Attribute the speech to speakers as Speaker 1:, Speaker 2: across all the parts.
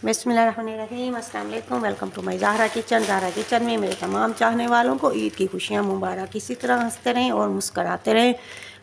Speaker 1: बिस्मिल्लाहिर्रहमानिर्रहीम, अस्सलाम वालेकुम। Welcome to my Zahra kitchen. Zahra kitchen में मेरे तमाम चाहने वालों को ईद की खुशियाँ मुबारक। इसी तरह हंसते रहें और मुस्कराते रहें।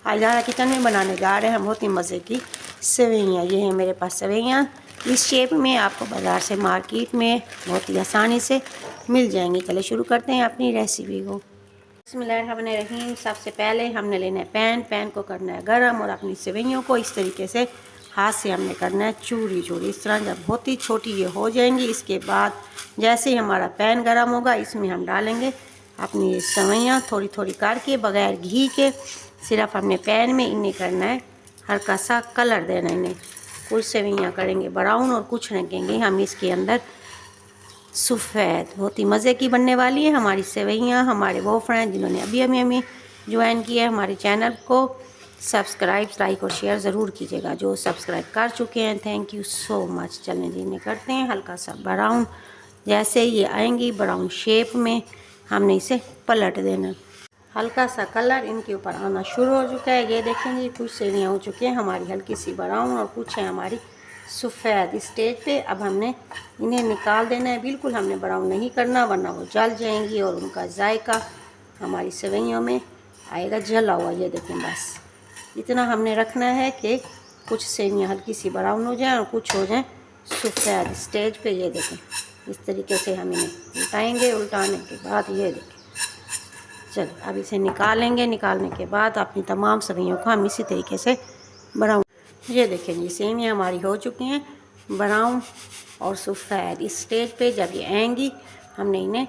Speaker 1: आज ज़हरा किचन में बनाने जा रहे हैं हम बहुत ही मज़े की सेवइयाँ। ये हैं मेरे पास सेवइयाँ, इस शेप में आपको बाज़ार से मार्केट में बहुत ही आसानी से मिल जाएंगी। चले शुरू करते हैं अपनी रेसिपी को। बिस्मिल्लाहिर्रहमानिर्रहीम। सबसे पहले हमने लेना है पैन को करना है गर्म और अपनी सेवइयों को इस तरीके से हाथ से हमने करना है चूरी चूरी। इस तरह जब बहुत ही छोटी ये हो जाएंगी, इसके बाद जैसे ही हमारा पैन गर्म होगा इसमें हम डालेंगे अपनी सेवइयाँ थोड़ी थोड़ी करके बग़ैर घी के। सिर्फ हमने पैन में इन्हें करना है हल्का सा कलर देना है इन्हें। कुछ सेवइयाँ करेंगे ब्राउन और कुछ रखेंगे हम इसके अंदर सफ़ेद। बहुत ही मज़े की बनने वाली है हमारी सेवइयाँ। हमारे वो फ्रेंड जिन्होंने अभी हमें ज्वाइन किया है हमारे चैनल को, सब्सक्राइब लाइक और शेयर ज़रूर कीजिएगा। जो सब्सक्राइब कर चुके हैं थैंक यू सो मच। चलने जीने करते हैं हल्का सा ब्राउन। जैसे ये आएंगी ब्राउन शेप में हमने इसे पलट देना। हल्का सा कलर इनके ऊपर आना शुरू हो चुका है। ये देखेंगे कुछ सेवइयाँ हो चुकी हैं हमारी हल्की सी ब्राउन और कुछ है हमारी सफ़ेद। इस स्टेज पे अब हमने इन्हें निकाल देना है। बिल्कुल हमने ब्राउन नहीं करना वरना वो जल जाएंगी और उनका जायका हमारी सेवइयों में आएगा जला हुआ। ये देखें बस इतना हमने रखना है कि कुछ सेवइयाँ हल्की सी ब्राउन हो जाएं और कुछ हो जाएं सफ़ेद। स्टेज पे ये देखें इस तरीके से हम इन्हें उल्टाएँगे। उल्टाने के बाद ये देखें, चलो अब इसे निकालेंगे। निकालने के बाद अपनी तमाम सेवइयों को हम इसी तरीके से ब्राउन, ये देखें जी सेवइयाँ हमारी हो चुकी हैं ब्राउन और सफ़ेद। इस स्टेज पे जब ये आएंगी हमने इन्हें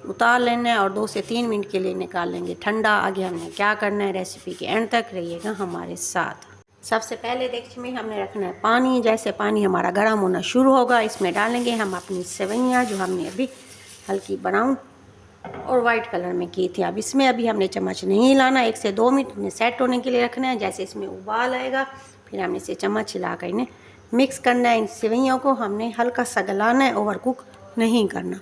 Speaker 1: उतार लेना है और 2 से 3 मिनट के लिए निकाल लेंगे ठंडा। आगे हमने क्या करना है रेसिपी के एंड तक रहिएगा हमारे साथ। सबसे पहले देख में हमने रखना है पानी। जैसे पानी हमारा गर्म होना शुरू होगा इसमें डालेंगे हम अपनी सेवइयाँ जो हमने अभी हल्की ब्राउन और वाइट कलर में की थी। अब इसमें अभी हमने चम्मच नहीं लाना, 1 से 2 मिनट में सेट होने के लिए रखना है। जैसे इसमें उबाल आएगा फिर हमने इसे चम्मच हिलाकर इन्हें मिक्स करना है। इन सेवइयों को हमने हल्का सा गलाना है, ओवर कुक नहीं करना।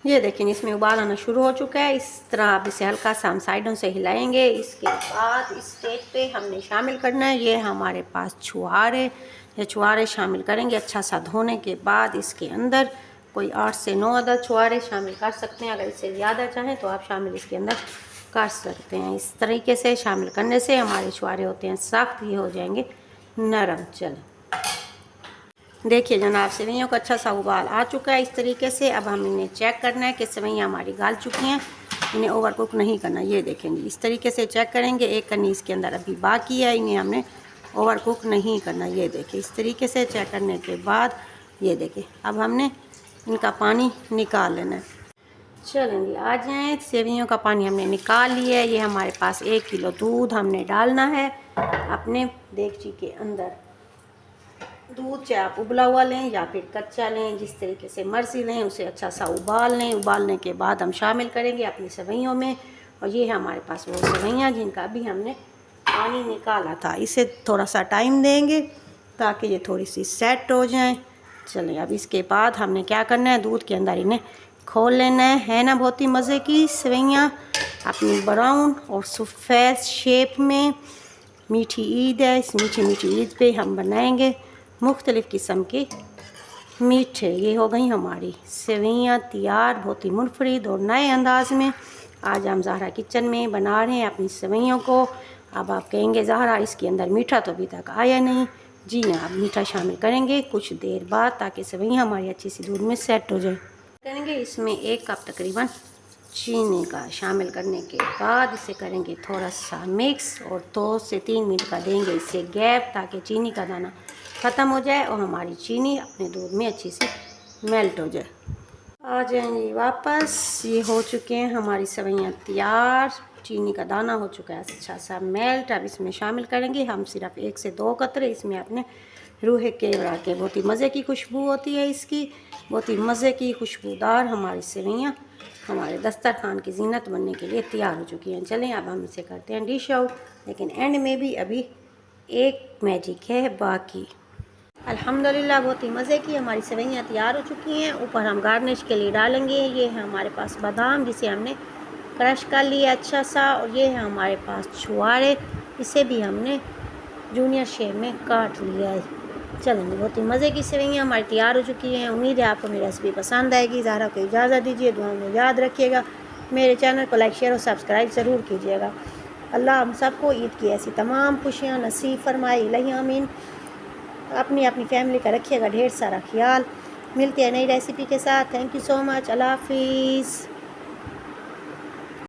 Speaker 1: ये देखें इसमें उबाल आना शुरू हो चुका है। इस तरह आप इसे हल्का सा हम साइडों से हिलाएंगे। इसके बाद इस स्टेज पे हमने शामिल करना है ये हमारे पास छुहारे। ये छुहारे शामिल करेंगे अच्छा सा धोने के बाद। इसके अंदर कोई 8 से 9 अदद छुहारे शामिल कर सकते हैं। अगर इससे ज़्यादा चाहें तो आप शामिल इसके अंदर कर सकते हैं। इस तरीके से शामिल करने से हमारे छुहारे होते हैं सख्त, ये हो जाएंगे नरम। चलें देखिए जनाब सेवइयों का अच्छा सा उबाल आ चुका है इस तरीके से। अब हम इन्हें चेक करना है कि सेवइयाँ हमारी गाल चुकी हैं, इन्हें ओवर कुक नहीं करना। ये देखेंगे इस तरीके से चेक करेंगे। एक कनी इसके अंदर अभी बाकी है, इन्हें हमने ओवर कुक नहीं करना। ये देखिए इस तरीके से चेक करने के बाद ये देखिए अब हमने इनका पानी निकाल लेना है। चलेंगे आ जाएँ, सेवइयों का पानी हमने निकाल लिया है। ये हमारे पास 1 किलो दूध हमने डालना है अपने देगची के अंदर। दूध चाहे आप उबला हुआ लें या फिर कच्चा लें, जिस तरीके से मर्ज़ी लें। उसे अच्छा सा उबाल लें। उबालने के बाद हम शामिल करेंगे अपनी सेवइयों में। और ये है हमारे पास वो सेवइयाँ जिनका अभी हमने पानी निकाला था। इसे थोड़ा सा टाइम देंगे ताकि ये थोड़ी सी सेट हो जाएं। चलें अब इसके बाद हमने क्या करना है, दूध के अंदर इन्हें खोल लेना है ना बहुत ही मज़े की सेवइयाँ अपनी ब्राउन और सफ़ेद शेप में। मीठी ईद है, इस मीठी ईद पे हम बनाएंगे मुख्तलिफ़ किस्म के मीठे। ये हो गई हमारी सेवइयाँ तैयार बहुत ही मुनफरिद और नए अंदाज़ में। आज हम ज़हरा किचन में बना रहे हैं अपनी सेवइयों को। अब आप कहेंगे ज़हरा इसके अंदर मीठा तो अभी तक आया नहीं। जी हाँ, अब मीठा शामिल करेंगे कुछ देर बाद ताकि सेवइयाँ हमारी अच्छी सी दूध में सेट हो जाए। करेंगे इसमें 1 कप तकरीबन चीनी का शामिल करने के बाद इसे करेंगे थोड़ा सा मिक्स और 2 से 3 मिनट का देंगे इसे गैप ताकि चीनी का दाना ख़त्म हो जाए और हमारी चीनी अपने दूध में अच्छी सी मेल्ट हो जाए। आ जाएंगी वापस। ये हो चुके हैं हमारी सेवइयाँ तैयार। चीनी का दाना हो चुका है अच्छा सा मेल्ट। अब इसमें शामिल करेंगे हम सिर्फ 1 से 2 कतरे इसमें अपने रूहे केवड़ा के। बहुत ही मज़े की खुशबू होती है इसकी, बहुत ही मज़े की खुशबूदार हमारी सेवइयाँ हमारे दस्तरखान की जीनत बनने के लिए तैयार हो चुकी हैं। चलें अब हम इसे करते हैं डिश आउट, लेकिन एंड में भी अभी एक मैजिक है बाकी। अल्हम्दुलिल्लाह बहुत ही मज़े की हमारी सेवइयाँ तैयार हो चुकी हैं। ऊपर हम गार्निश के लिए डालेंगे ये है हमारे पास बादाम जिसे हमने क्रश कर लिया अच्छा सा। और ये है हमारे पास छुहारे, इसे भी हमने जूनियर शेप में काट लिया है। चलेंगे, बहुत ही मज़े की सेवइयाँ हमारी तैयार हो चुकी हैं। उम्मीद है आपको मेरी रेसिपी पसंद आएगी। ज़ारा को इजाज़त दीजिए, दुआ में याद रखिएगा। मेरे चैनल को लाइक शेयर और सब्सक्राइब ज़रूर कीजिएगा। अल्लाह हम सबको ईद की ऐसी तमाम खुशियाँ नसीब फरमाए, इलाही आमीन। अपनी अपनी फैमिली का रखिएगा ढेर सारा ख्याल। मिलते हैं नई रेसिपी के साथ। Thank you so much. अल्लाह हाफिज़।